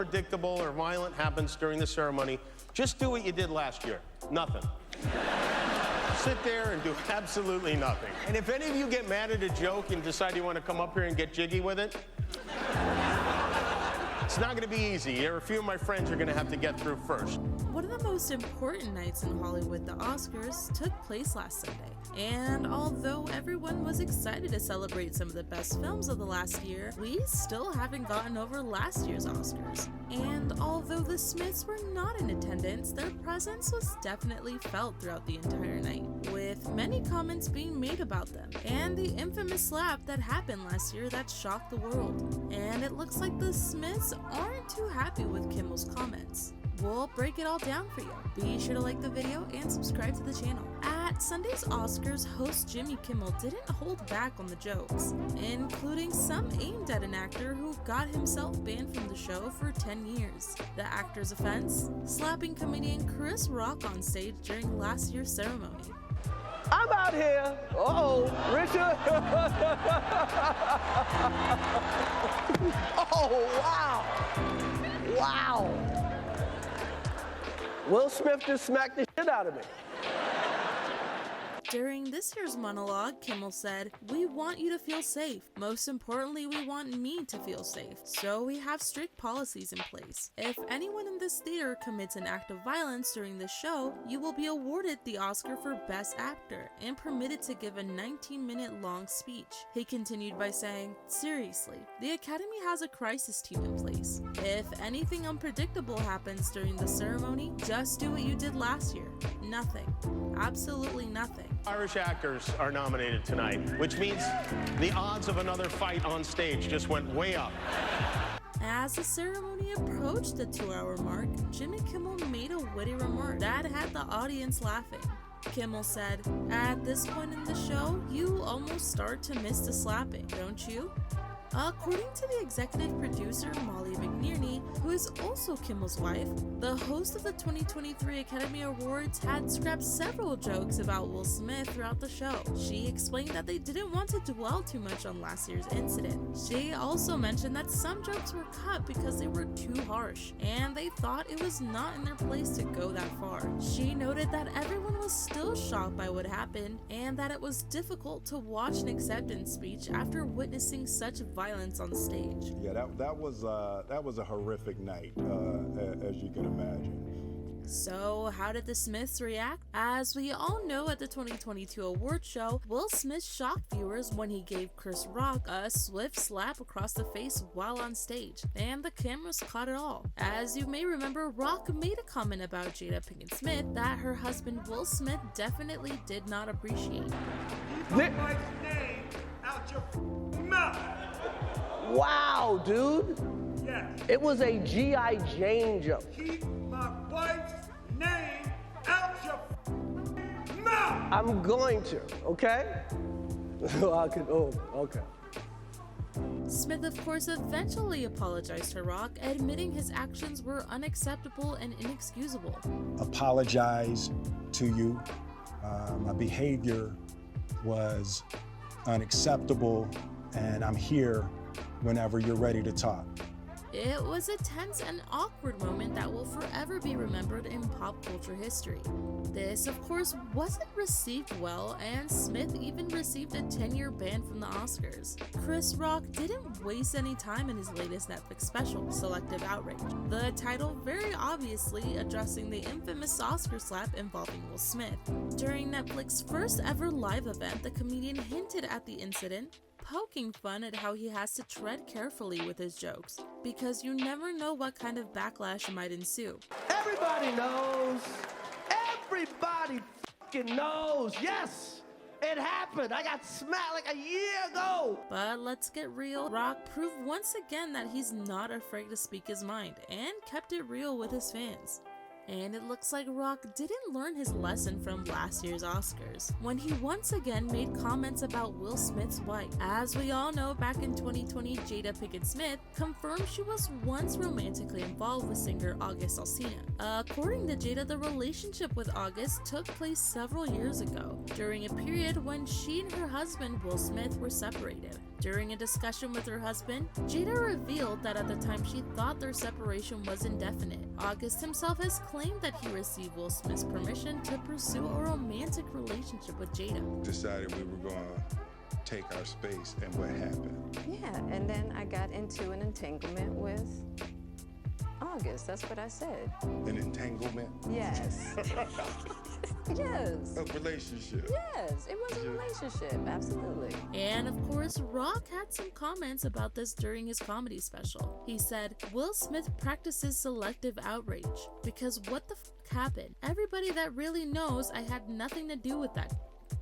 unpredictable or violent happens during the ceremony, just do what you did last year. Nothing. Sit there and do absolutely nothing. And if any of you get mad at a joke and decide you want to come up here and get jiggy with it, it's not going to be easy. There are a few of my friends who are going to have to get through first. One of the most important nights in Hollywood, the Oscars, took place last Sunday. And although everyone was excited to celebrate some of the best films of the last year, we still haven't gotten over last year's Oscars. And although the Smiths were not in attendance, their presence was definitely felt throughout the entire night, with many comments being made about them, and the infamous slap that happened last year that shocked the world. And it looks like the Smiths aren't too happy with Kimmel's comments. We'll break it all down for you. Be sure to like the video and subscribe to the channel. At Sunday's Oscars, host Jimmy Kimmel didn't hold back on the jokes, including some aimed at an actor who got himself banned from the show for 10 years. The actor's offense? Slapping comedian Chris Rock on stage during last year's ceremony. I'm out here. Uh-oh, Richard. Oh, wow. Wow. Will Smith just smacked the shit out of me. During this year's monologue, Kimmel said, "We want you to feel safe. Most importantly, we want me to feel safe. So we have strict policies in place. If anyone in this theater commits an act of violence during the show, you will be awarded the Oscar for Best Actor and permitted to give a 19-minute long speech." He continued by saying, "Seriously, the Academy has a crisis team in place. If anything unpredictable happens during the ceremony, just do what you did last year. Nothing. Absolutely nothing." Irish actors are nominated tonight, which means the odds of another fight on stage just went way up. As the ceremony approached the 2-hour mark, Jimmy Kimmel made a witty remark that had the audience laughing. Kimmel said, "At this point in the show, you almost start to miss the slapping, don't you?" According to the executive producer Molly McNearney, who is also Kimmel's wife, the host of the 2023 Academy Awards had scrapped several jokes about Will Smith throughout the show. She explained that they didn't want to dwell too much on last year's incident. She also mentioned that some jokes were cut because they were too harsh, and they thought it was not in their place to go that far. She noted that everyone was still shocked by what happened, and that it was difficult to watch an acceptance speech after witnessing such violence on stage. Yeah, that was a horrific night, as you can imagine. So how did the Smiths react? As we all know, at the 2022 award show, Will Smith shocked viewers when he gave Chris Rock a swift slap across the face while on stage, and the cameras caught it all. As you may remember, Rock made a comment about Jada Pinkett Smith that her husband Will Smith definitely did not appreciate. Keep my wife's name out your mouth. Wow, dude. Yes. It was a G.I. Jane joke. Keep my wife's name out your mouth. I'm going to, okay? Okay. Smith, of course, eventually apologized to Rock, admitting his actions were unacceptable and inexcusable. Apologize to you. My behavior was unacceptable, and I'm here whenever you're ready to talk. It was a tense and awkward moment that will forever be remembered in pop culture history. This, of course, wasn't received well, and Smith even received a 10-year ban from the Oscars. Chris Rock didn't waste any time in his latest Netflix special, Selective Outrage, the title very obviously addressing the infamous Oscar slap involving Will Smith. During Netflix's first ever live event, the comedian hinted at the incident, poking fun at how he has to tread carefully with his jokes, because you never know what kind of backlash might ensue. Everybody knows. Everybody fucking knows. Yes, it happened. I got smacked like a year ago. But let's get real. Rock proved once again that he's not afraid to speak his mind, and kept it real with his fans. And it looks like Rock didn't learn his lesson from last year's Oscars, when he once again made comments about Will Smith's wife. As we all know, back in 2020, Jada Pinkett Smith confirmed she was once romantically involved with singer August Alsina. According to Jada, the relationship with August took place several years ago, during a period when she and her husband Will Smith were separated. During a discussion with her husband, Jada revealed that at the time she thought their separation was indefinite. August himself has claimed that he received Will Smith's permission to pursue a romantic relationship with Jada. Decided we were going to take our space, and what happened? Yeah, and then I got into an entanglement with August. That's what I said. An entanglement? Yes. Yes. A relationship? Yes, it was a relationship, absolutely. And of course, Rock had some comments about this during his comedy special. He said, Will Smith practices selective outrage because what the f happened? Everybody that really knows I had nothing to do with that.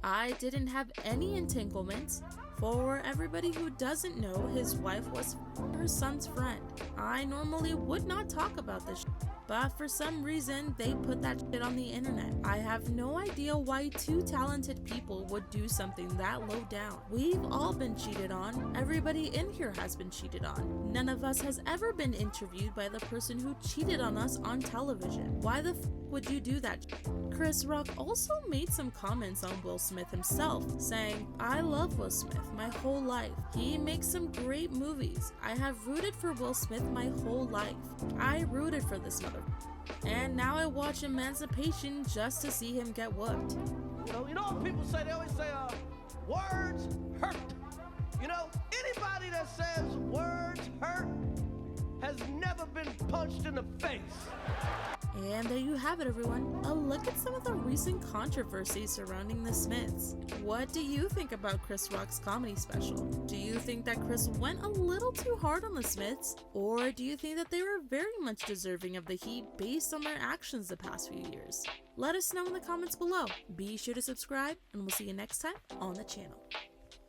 I didn't have any entanglements. For everybody who doesn't know, his wife was her son's friend. I normally would not talk about this but for some reason they put that shit on the internet. I have no idea why two talented people would do something that low down. We've all been cheated on. Everybody in here has been cheated on. None of us has ever been interviewed by the person who cheated on us on television. Why the f would you do that? Chris Rock also made some comments on Will Smith himself, saying, I love Will Smith my whole life. He makes some great movies. I have rooted for Will Smith my whole life. I rooted for this mother. And now I watch Emancipation just to see him get whooped. You know what people say? They always say, words hurt. You know, anybody that says words hurt has never been punched in the face. And there you have it, everyone. A look at some of the recent controversies surrounding the Smiths. What do you think about Chris Rock's comedy special? Do you think that Chris went a little too hard on the Smiths? Or do you think that they were very much deserving of the heat based on their actions the past few years? Let us know in the comments below. Be sure to subscribe, and we'll see you next time on the channel.